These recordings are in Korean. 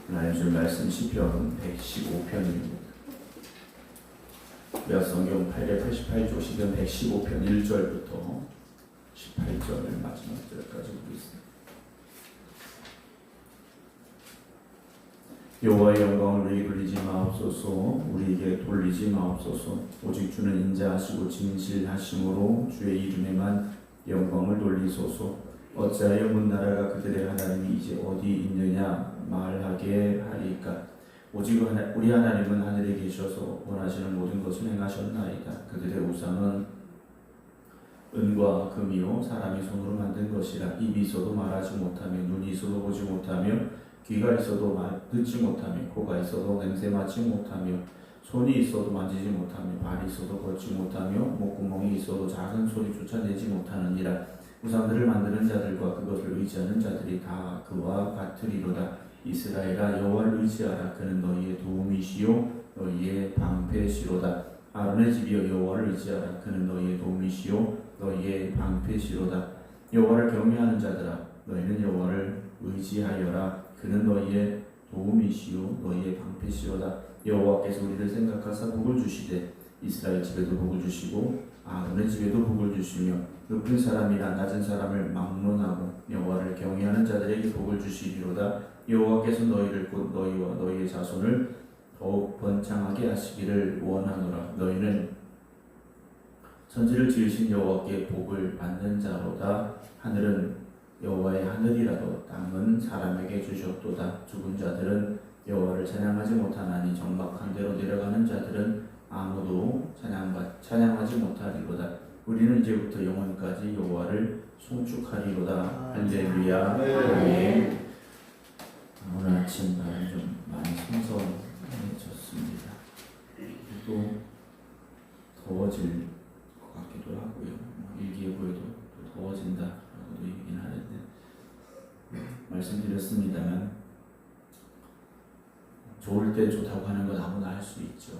하나님 말씀 시편 115편입니다. 우리가 성경 888조 시편 115편 1절부터 18절 마지막 절까지 보고 있습니다. 여호와의 영광을 우리에게 돌리지 마옵소서. 우리에게 돌리지 마옵소서. 오직 주는 인자하시고 진실하심으로 주의 이름에만 영광을 돌리소서. 어찌하여 문 나라가 그들의 하나님이 이제 어디 있느냐 말하게 하리까. 오직 우리 하나님은 하늘에 계셔서 원하시는 모든 것을 행하셨나이다. 그들의 우상은 은과 금이요 사람이 손으로 만든 것이라. 입이 있어도 말하지 못하며, 눈이 있어도 보지 못하며, 귀가 있어도 듣지 못하며, 코가 있어도 냄새 맡지 못하며, 손이 있어도 만지지 못하며, 발이 있어도 걷지 못하며, 목구멍이 있어도 작은 소리조차 내지 못하느니라. 우상들을 만드는 자들과 그것을 의지하는 자들이 다 그와 같으리로다. 이스라엘아, 여호와를 의지하라. 그는 너희의 도움이시요 너희의 방패시로다. 아론의 집이여, 여호와를 의지하라. 그는 너희의 도움이시요 너희의 방패시로다. 여호와를 경외하는 자들아, 너희는 여호와를 의지하여라. 그는 너희의 도움이시요 너희의 방패시로다. 여호와께서 우리를 생각하사 복을 주시되 이스라엘 집에도 복을 주시고 아론의 집에도 복을 주시며, 높은 사람이나 낮은 사람을 막론하고 여호와를 경외하는 자들에게 복을 주시리로다. 여호와께서 너희를 곧 너희와 너희의 자손을 더욱 번창하게 하시기를 원하노라. 너희는 천지를 지으신 여호와께 복을 받는 자로다. 하늘은 여호와의 하늘이라도 땅은 사람에게 주셨도다. 죽은 자들은 여호와를 찬양하지 못하나니 정박한 데로 내려가는 자들은 아무도 찬양하지 못하리로다. 우리는 이제부터 영원까지 여호와를 송축하리로다. 할렐루야. 아멘. 오늘 아침 날은 좀 많이 선선해졌습니다. 또 더워질 것 같기도 하고요. 일기예보에도 또 더워진다라고도 얘기는 하는데, 말씀드렸습니다만 좋을 때 좋다고 하는 건 아무나 할 수 있죠.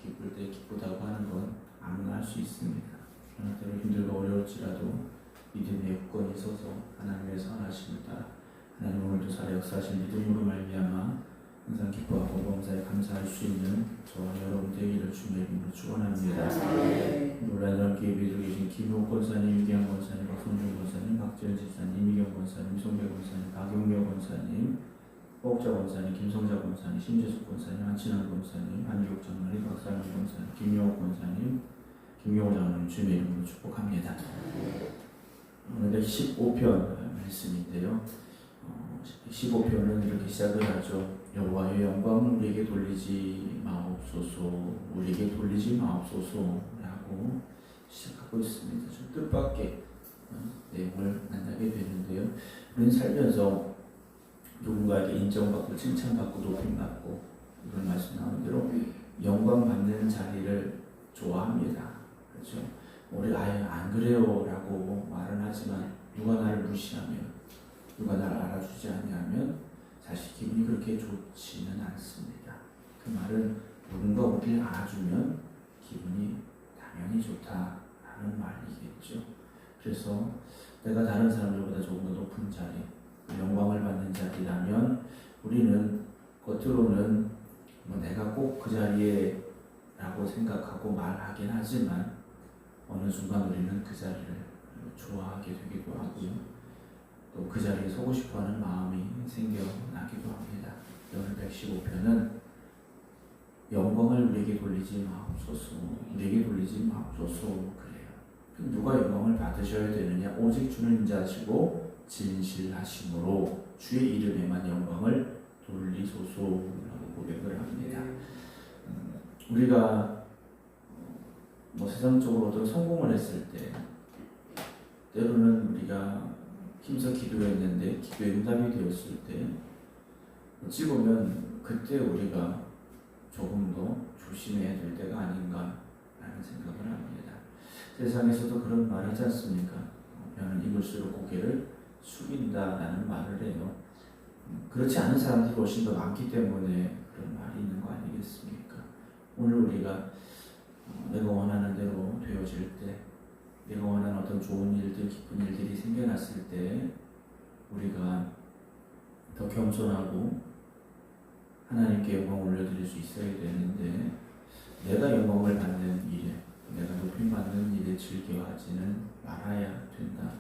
기쁠 때 기쁘다고 하는 건 아무나 할 수 있습니다. 그러나 때로 힘들고 어려울지라도 믿음의 여건이 있어서 하나님의 선하심을 따라 하나님 오늘도 살아 역사하신 믿음으로 말미암아 항상 기뻐하고 범사에 감사할 수 있는 저와 여러분 되기를 주님의 이름으로 축원합니다. 노란 기회에 계신 김호 권사님, 유기양 권사님, 박성준 권사님, 박지현 집사님, 이미경 권사님, 송배 권사님, 박용경 권사님, 호옥자 권사님, 김성자 권사님, 심재숙 권사님, 한친환 권사님, 한기옥 장로님, 박상현 권사님, 김용옥 권사님, 김용호 장로님 주님의 이름으로 축복합니다. 오늘 15편 말씀인데요. 15편은 이렇게 시작을 하죠. 여호와의 영광을 우리에게 돌리지 마옵소서, 우리에게 돌리지 마옵소서 라고 시작하고 있습니다. 좀 뜻밖의 내용을 만나게 되는데요. 우리는 살면서 누군가에게 인정받고 칭찬받고 높임받고, 이런 말씀 나오는 대로 영광 받는 자리를 좋아합니다. 그렇죠? 우리 아예 안 그래요 라고 말은 하지만 누가 나를 무시하면, 누가 나를 알아주지 않으면 사실 기분이 그렇게 좋지는 않습니다. 그 말은 누군가 우리를 알아주면 기분이 당연히 좋다라는 말이겠죠. 그래서 내가 다른 사람들보다 조금 더 높은 자리, 영광을 받는 자리라면 우리는 겉으로는 내가 꼭 그 자리에 라고 생각하고 말하긴 하지만 어느 순간 우리는 그 자리를 좋아하게 되기도 하고요. 또 그 자리에 서고 싶어하는 마음이 생겨나기도 합니다. 오늘 115편은 영광을 우리에게 돌리지 마옵소서, 우리에게 돌리지 마옵소서 그래요. 누가 영광을 받으셔야 되느냐? 오직 주는 인자하시고 진실하심으로 주의 이름에만 영광을 돌리소서라고 고백을 합니다. 우리가 세상적으로 어떤 성공을 했을 때, 때로는 우리가 힘써 기도했는데 기도의 응답이 되었을 때 어찌 보면 그때 우리가 조금 더 조심해야 될 때가 아닌가라는 생각을 합니다. 세상에서도 그런 말 하지 않습니까? 벼는 익을수록 고개를 숙인다라는 말을 해요. 그렇지 않은 사람들이 훨씬 더 많기 때문에 그런 말이 있는 거 아니겠습니까? 오늘 우리가 내가 원하는 대로 되어질 때, 내가 원하는 어떤 좋은 일들, 기쁜 일들이 생겨났을 때 우리가 더 겸손하고 하나님께 영광을 올려드릴 수 있어야 되는데 내가 영광을 받는 일에 내가 높임받는 일에 즐겨하지는 말아야 된다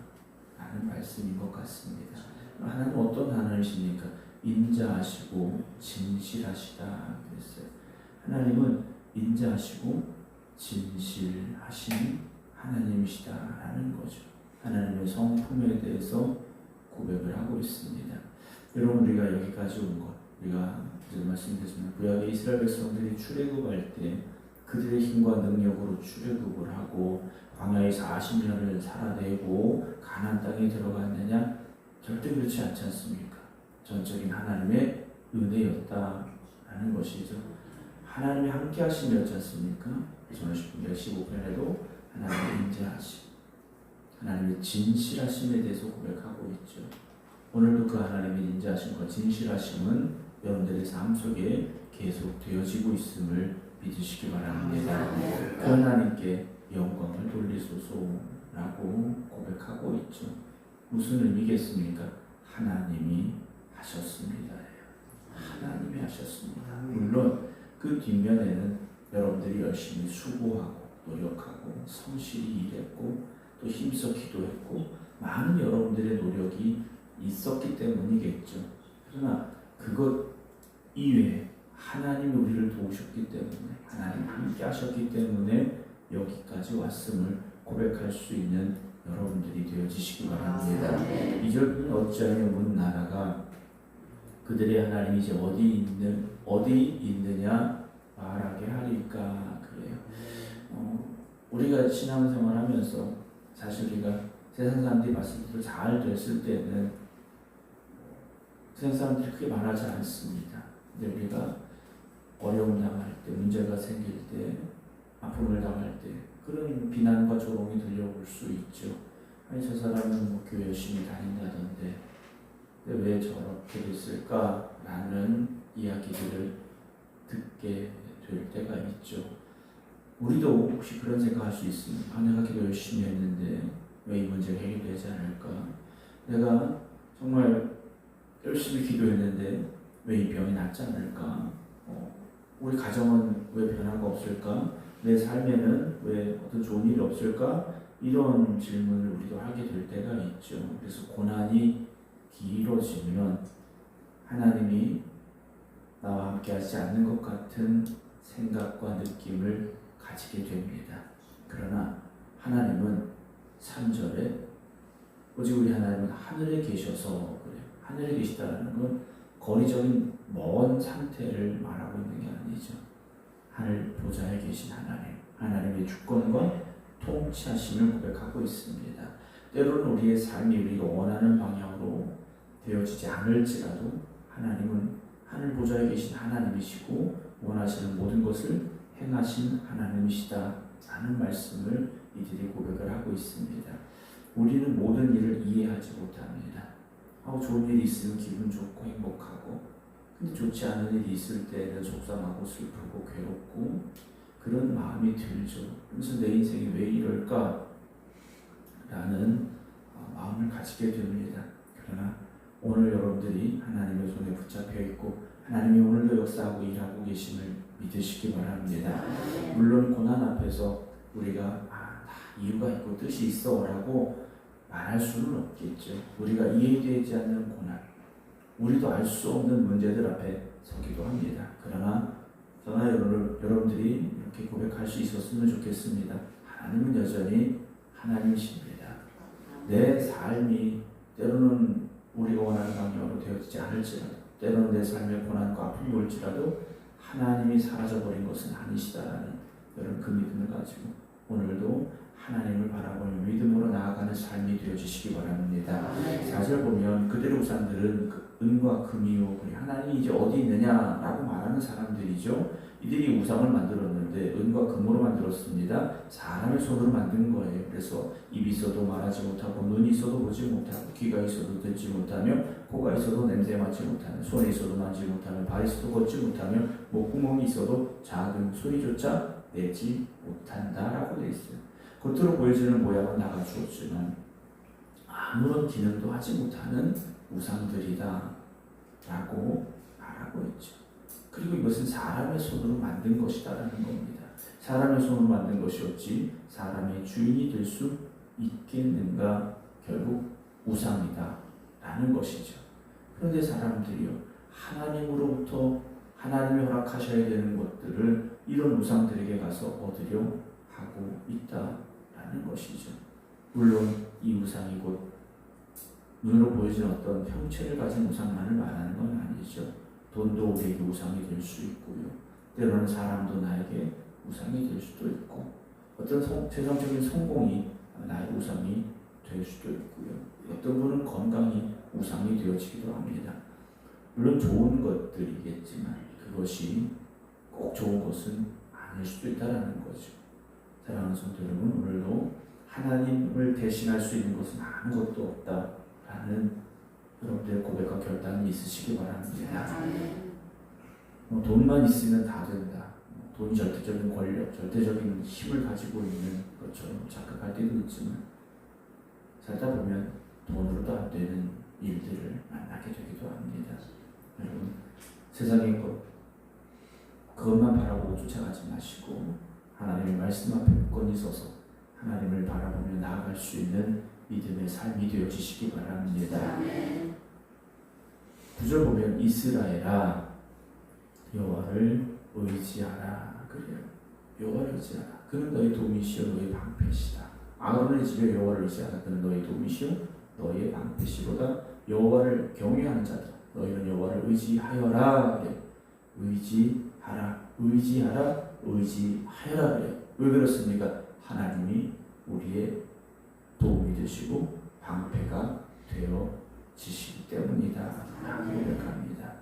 라는 말씀인 것 같습니다. 하나님 어떤 하나님이십니까? 인자하시고 진실하시다 그랬어요. 하나님은 인자하시고 진실하신 하나님이시다라는 거죠. 하나님의 성품에 대해서 고백을 하고 있습니다. 여러분 우리가 여기까지 온 것, 우리가 이제 말씀드렸지만 구약의 이스라엘 백성들이 출애굽할 때 그들의 힘과 능력으로 출애굽을 하고 광야에 40년을 살아내고 가나안 땅에 들어갔느냐? 절대 그렇지 않지 않습니까? 전적인 하나님의 은혜였다라는 것이죠. 하나님이 함께 하심이었지 않습니까? 저는 15편에도 하나님의 인자하심, 하나님의 진실하심에 대해서 고백하고 있죠. 오늘도 그 하나님의 인자하심과 진실하심은 여러분들의 삶 속에 계속 되어지고 있음을 믿으시기 바랍니다. 그 하나님께 영광을 돌리소서라고 고백하고 있죠. 무슨 의미겠습니까? 하나님이 하셨습니다. 하나님이 하셨습니다. 물론 그 뒷면에는 여러분들이 열심히 수고하고 노력하고 성실히 일했고 또 힘써 기도했고 많은 여러분들의 노력이 있었기 때문이겠죠. 그러나 그것 이외에 하나님이 우리를 도우셨기 때문에 하나님 함께 하셨기 때문에 여기까지 왔음을 고백할 수 있는 여러분들이 되어지시기 바랍니다. 2절 어찌하여 문 나라가 그들의 하나님이 이제 어디 있느냐 말하게 하리까 그래요. 우리가 신앙생활 하면서 사실 우리가 세상 사람들이 봤을 때도 잘 됐을 때는 세상 사람들이 크게 말하지 않습니다. 근데 우리가 어려움 당할 때, 문제가 생길 때, 아픔을 당할 때 그런 비난과 조롱이 들려올 수 있죠. 아니 저 사람은 뭐 교회 열심히 다닌다던데 왜 저렇게 됐을까라는 이야기들을 듣게 될 때가 있죠. 우리도 혹시 그런 생각할 수 있습니다. 내가 기도 열심히 했는데 왜 이 문제가 해결되지 않을까? 내가 정말 열심히 기도했는데 왜 이 병이 낫지 않을까? 우리 가정은 왜 변화가 없을까? 내 삶에는 왜 어떤 좋은 일이 없을까? 이런 질문을 우리도 하게 될 때가 있죠. 그래서 고난이 길어지면 하나님이 나와 함께 하지 않는 것 같은 생각과 느낌을 가지게 됩니다. 그러나 하나님은 3절에 오직 우리 하나님은 하늘에 계셔서 그래요. 하늘에 계시다는 건 거리적인 먼 상태를 말하고 있는 게 아니죠. 하늘 보좌에 계신 하나님, 하나님의 주권과 통치하심을 고백하고 있습니다. 때로는 우리의 삶이 우리가 원하는 방향으로 되어지지 않을지라도 하나님은 하늘 보좌에 계신 하나님이시고 원하시는 모든 것을 행하신 하나님이시다 라는 말씀을 이들이 고백을 하고 있습니다. 우리는 모든 일을 이해하지 못합니다. 좋은 일이 있으면 기분 좋고 행복하고 근데 좋지 않은 일이 있을 때는 속상하고 슬프고 괴롭고 그런 마음이 들죠. 그래서 내 인생이 왜 이럴까? 라는 마음을 가지게 됩니다. 그러나 오늘 여러분들이 하나님의 손에 붙잡혀 있고 하나님이 오늘도 역사하고 일하고 계심을 믿으시기 바랍니다. 물론 고난 앞에서 우리가 다 이유가 있고 뜻이 있어 라고 말할 수는 없겠죠. 우리가 이해되지 않는 고난, 우리도 알 수 없는 문제들 앞에 서기도 합니다. 그러나 저나 여러분들이 이렇게 고백할 수 있었으면 좋겠습니다. 하나님은 여전히 하나님이십니다. 내 삶이 때로는 우리가 원하는 방향으로 되어지지 않을지라도 때로는 내 삶에 고난과 아픔이 올지라도 하나님이 사라져버린 것은 아니시다라는 여러분 그 믿음을 가지고 오늘도 하나님을 바라보는 믿음으로 나아가는 삶이 되어주시기 바랍니다. 4절 보면 그들의 우상들은 은과 금이요 하나님이 이제 어디 있느냐라고 말하는 사람들이죠. 이들이 우상을 만들었는데 은과 금으로 만들었습니다. 사람의 손으로 만든 거예요. 그래서 입이 있어도 말하지 못하고 눈이 있어도 보지 못하고 귀가 있어도 듣지 못하며 코가 있어도 냄새 맡지 못하며 손이 있어도 만지지 못하며 발이 있어도 걷지 못하며 목구멍이 있어도 작은 소리조차 내지 못한다라고 되어 있어요. 겉으로 보여지는 모양은 나가주었지만 아무런 기능도 하지 못하는 우상들이다 라고 말하고 있죠. 그리고 이것은 사람의 손으로 만든 것이다라는 겁니다. 사람의 손으로 만든 것이었지 사람의 주인이 될 수 있겠는가? 결국 우상이다라는 것이죠. 그런데 사람들이요, 하나님으로부터 하나님이 허락하셔야 되는 것들을 이런 우상들에게 가서 얻으려 하고 있다라는 것이죠. 물론 이 우상이 곧 눈으로 보여지는 어떤 형체를 가진 우상만을 말하는 건 아니죠. 돈도 우리에게 우상이 될 수 있고요. 때로는 사람도 나에게 우상이 될 수도 있고, 어떤 세상적인 성공이 나의 우상이 될 수도 있고요. 어떤 분은 건강이 우상이 되어지기도 합니다. 물론 좋은 것들이겠지만 그것이 꼭 좋은 것은 아닐 수도 있다는 거죠. 사랑하는 성도 여러분, 오늘도 하나님을 대신할 수 있는 것은 아무것도 없다라는 여러분들의 고백과 결단이 있으시기 바랍니다. 돈만 있으면 다 된다. 돈이 절대적인 권력, 절대적인 힘을 가지고 있는 것처럼 착각할 때도 있지만 살다 보면 돈으로도 안 되는 일들을 만나게 되기도 합니다. 여러분, 세상의 그것만 바라보고 쫓아가지 마시고 하나님의 말씀 앞에 굳건히 서서 하나님을 바라보며 나아갈 수 있는 믿음의 삶이 되어지시기 바랍니다. 9절 보면 이스라엘아 여호와를 의지하라 그래요. 여호와를 의지하라. 그는 너의 도움이시요 너의 방패시다. 아론의 집에 여호와를 의지하라. 그는 너의 도움이시요 너의 방패시로다. 여호와를 경외하는 자들 너희는 여호와를 의지하여라 그래. 의지하라, 의지하라, 의지하여라 그래. 왜 그렇습니까? 하나님이 우리의 도움이 되시고 방패가 되어지시기 때문이다 라고 고백합니다.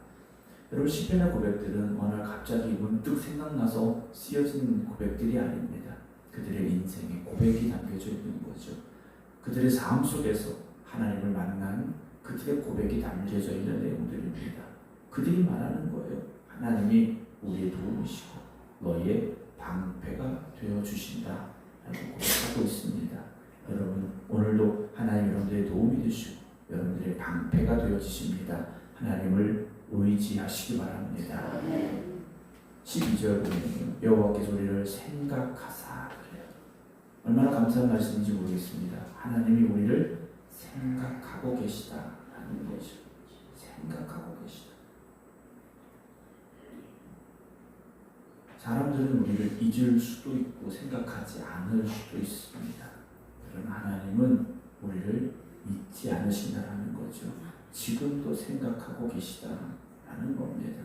여러분, 시편의 고백들은 어느 날 갑자기 문득 생각나서 쓰여진 고백들이 아닙니다. 그들의 인생에 고백이 담겨져 있는 거죠. 그들의 삶 속에서 하나님을 만난 그들의 고백이 담겨져 있는 내용들입니다. 그들이 말하는 거예요. 하나님이 우리의 도움이시고 너희의 방패가 되어주신다 라고 고백하고 있습니다. 여러분, 오늘도 하나님 여러분들의 도움이 되시고 여러분들의 방패가 되어주십니다. 하나님을 의지하시기 바랍니다. 12절 보면 여호와께서 우리를 생각하사 그래요. 얼마나 감사한 말씀인지 모르겠습니다. 하나님이 우리를 생각하고 계시다라는 거죠. 생각하고 계시다. 사람들은 우리를 잊을 수도 있고 생각하지 않을 수도 있습니다. 그러나 하나님은 우리를 잊지 않으신다라는 거죠. 지금도 생각하고 계시다라는 겁니다.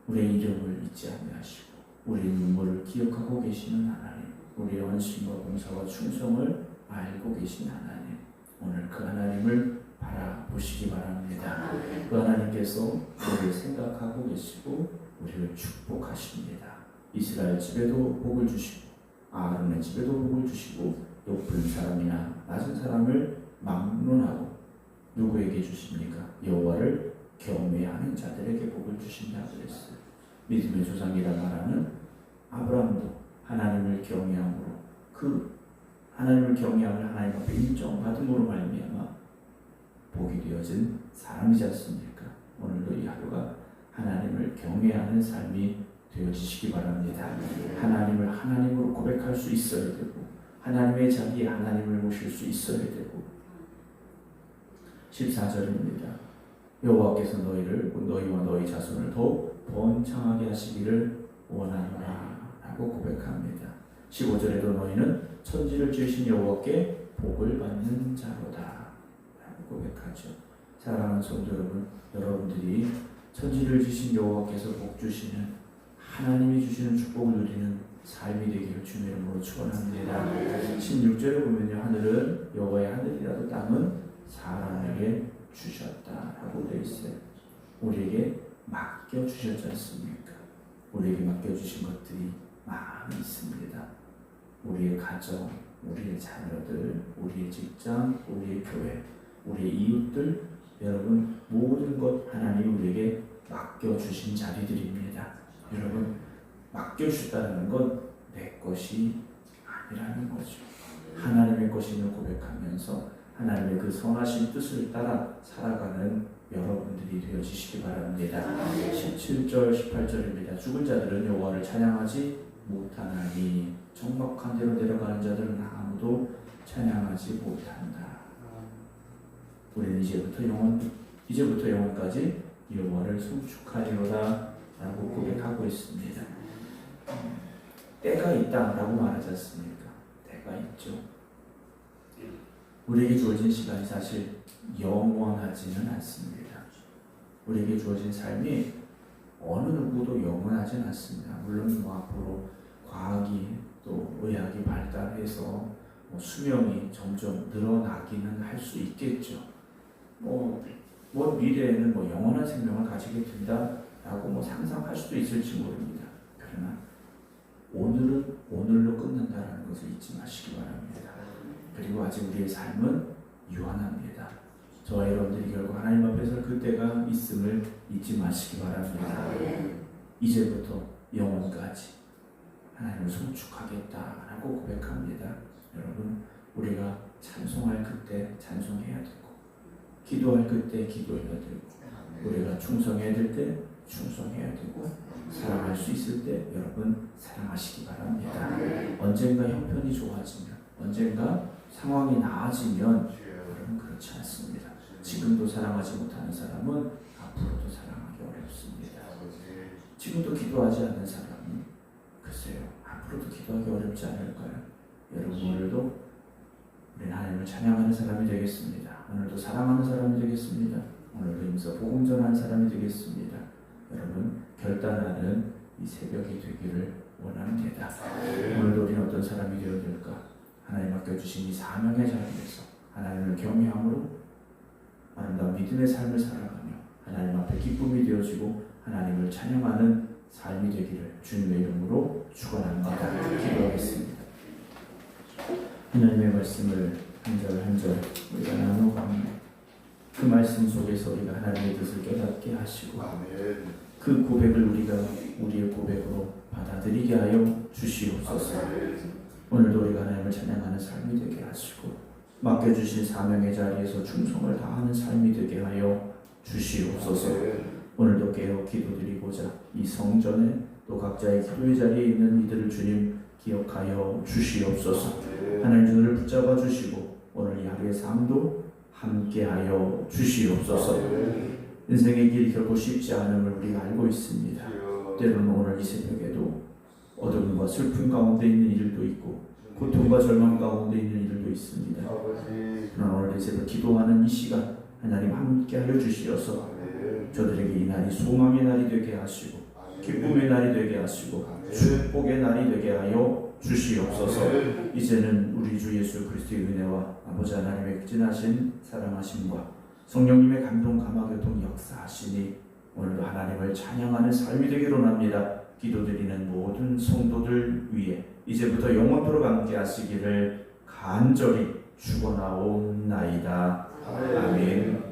우리의 이름을 잊지 아니하시고 우리의 눈물을 기억하고 계시는 하나님, 우리의 헌신과 봉사와 충성을 알고 계신 하나님, 오늘 그 하나님을 바라보시기 바랍니다. 그 하나님께서 우리를 생각하고 계시고 우리를 축복하십니다. 이스라엘 집에도 복을 주시고 아론의 집에도 복을 주시고 높은 사람이나 낮은 사람을 막론하고 누구에게 주십니까? 여호와를 경외하는 자들에게 복을 주신다 그랬어요. 믿음의 조상이라 말하는 아브라함도 하나님을 경외함으로 그 하나님을 경외함을 하나님 앞에 인정받음으로 말미암아 복이 되어진 사람이지 않습니까? 오늘도 이 하루가 하나님을 경외하는 삶이 되어지시기 바랍니다. 하나님을 하나님으로 고백할 수 있어야 되고 하나님의 자리에 하나님을 모실 수 있어야 되고 14절입니다. 여호와께서 너희와 너희 자손을 더욱 번창하게 하시기를 원하노라 라고 고백합니다. 15절에도 너희는 천지를 지으신 여호와께 복을 받는 자로다 라고 고백하죠. 사랑하는 성도 여러분, 여러분들이 천지를 지으신 여호와께서 복 주시는 하나님이 주시는 축복을 누리는 삶이 되기를 주님의 이름으로 축원합니다. 16절에 보면요, 하늘은 여호와의 하늘이라도 땅은 사람에게 주셨다라고 되어 있어요. 우리에게 맡겨 주셨지 않습니까? 우리에게 맡겨 주신 것들이 많이 있습니다. 우리의 가정, 우리의 자녀들, 우리의 직장, 우리의 교회, 우리의 이웃들, 여러분 모든 것 하나님이 우리에게 맡겨 주신 자리들입니다. 여러분, 맡겨 주셨다는 건 내 것이 아니라는 거죠. 하나님의 것임을 고백하면서 하나님의 그 선하신 뜻을 따라 살아가는 여러분들이 되어지시기 바랍니다. 17절 18절입니다. 죽은 자들은 여호와를 찬양하지 못하나니 정박한 대로 내려가는 자들은 아무도 찬양하지 못한다. 우리는 이제부터 영원까지 여호와를 송축하리로다 라고 고백하고 있습니다. 때가 있다라고 말하지 않습니까? 때가 있죠. 우리에게 주어진 시간이 사실 영원하지는 않습니다. 우리에게 주어진 삶이 어느 누구도 영원하지는 않습니다. 물론 앞으로 과학이 또 의학이 발달해서 수명이 점점 늘어나기는 할 수 있겠죠. 미래에는 영원한 생명을 가지게 된다라고 상상할 수도 있을지 모릅니다. 그러나 오늘은 오늘로 끝난다라는 것을 잊지 마시기 바랍니다. 그리고 아직 우리의 삶은 유한합니다. 저와 여러분들이 결국 하나님 앞에서 그때가 있음을 잊지 마시기 바랍니다. 이제부터 영원까지 하나님을 송축하겠다라고 고백합니다. 여러분, 우리가 찬송할 그때 찬송해야 되고, 기도할 그때 기도해야 되고, 우리가 충성해야 될 때 충성해야 되고, 사랑할 수 있을 때 여러분 사랑하시기 바랍니다. 언젠가 형편이 좋아지면, 언젠가 상황이 나아지면 여러분 그렇지 않습니다. 지금도 사랑하지 못하는 사람은 앞으로도 사랑하기 어렵습니다. 지금도 기도하지 않는 사람은 글쎄요, 앞으로도 기도하기 어렵지 않을까요? 여러분, 오늘도 우리 하나님을 찬양하는 사람이 되겠습니다. 오늘도 사랑하는 사람이 되겠습니다. 오늘도 임서 복음 전하는 사람이 되겠습니다. 여러분, 결단하는 이 새벽이 되기를 원합니다. 오늘도 우리는 어떤 사람이 되어야 될까? 하나님 맡겨주신 이 사명의 자리에서 하나님을 경외함으로 아름다운 믿음의 삶을 살아가며 하나님 앞에 기쁨이 되어지고 하나님을 찬양하는 삶이 되기를 주님의 이름으로 축원합니다. 기도하겠습니다. 하나님의 말씀을 한 절 한 절 우리가 나누어갑니다. 그 말씀 속에서 우리가 하나님의 뜻을 깨닫게 하시고 그 고백을 우리가 우리의 고백으로 받아들이게 하여 주시옵소서. 오늘도 우리가 하나님을 찬양하는 삶이 되게 하시고 맡겨주신 사명의 자리에서 충성을 다하는 삶이 되게 하여 주시옵소서. 오늘도 깨어 기도드리고자 이 성전에 또 각자의 기도의 자리에 있는 이들을 주님 기억하여 주시옵소서. 하나님 주를 붙잡아 주시고 오늘 이 하루의 삶도 함께하여 주시옵소서. 인생의 길이 결코 쉽지 않음을 우리가 알고 있습니다. 때로는 오늘 이 새벽에도 어둠과 슬픔 가운데 있는 일도 있고 고통과 절망 가운데 있는 일도 있습니다. 그러나 오늘 이 새벽 기도하는 이 시간 하나님 함께하여 주시어서 저들에게 이 날이 소망의 날이 되게 하시고 기쁨의 날이 되게 하시고 축복의 날이 되게 하여 주시옵소서. 이제는 우리 주 예수 그리스도의 은혜와 아버지 하나님의 진하신 사랑하심과 성령님의 감동 감화교통 역사하시니 오늘도 하나님을 찬양하는 삶이 되기로 합니다. 기도드리는 모든 성도들 위해 이제부터 영원토록 함께 하시기를 간절히 축원하옵나이다. 아멘.